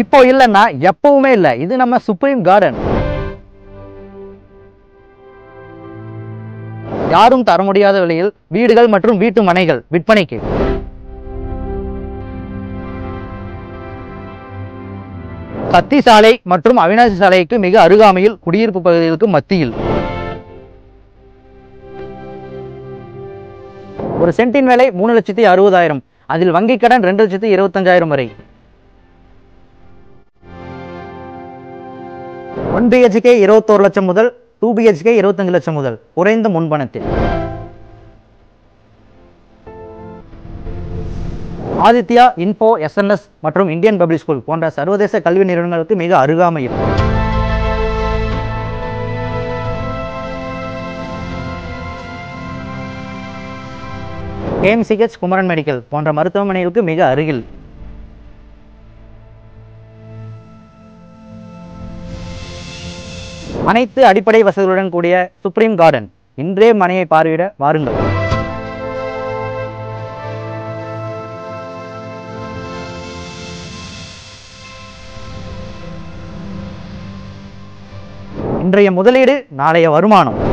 இப்போ இல்லைன்னா எப்பவுமே இல்லை. இது நம்ம சுப்ரீம் கார்டன். யாரும் தர முடியாத விலையில் வீடுகள் மற்றும் வீட்டு மனைகள் விற்பனைக்கு. சத்தி சாலை மற்றும் அவினாசி சாலைக்கு மிக அருகாமையில் குடியிருப்பு பகுதிகளுக்கு மத்தியில். ஒரு சென்டின் விலை 3,60,000. அதில் வங்கி கடன் 2,25,000 வரை. 1 BHK 21 லட்சம் முதல் 2 BHK 25 லட்சம் முதல் குறைந்த முன்பணத்தில். ஆதித்யா, இன்ஃபோ, SNS மற்றும் இந்தியன் பப்ளிக் ஸ்கூல் போன்ற சர்வதேச கல்வி நிறுவனங்களுக்கு மிக அருகாமையில். KMCH, குமரன் மெடிக்கல் போன்ற மருத்துவமனைகளுக்கு மிக அருகில். அனைத்து அடிப்படை வசதிகளுடன் கூடிய சுப்ரீம் கார்டன். இன்றே மனையை பார்வையிட வாருங்கள். இன்றைய முதலீடு நாளைய வருமானம்.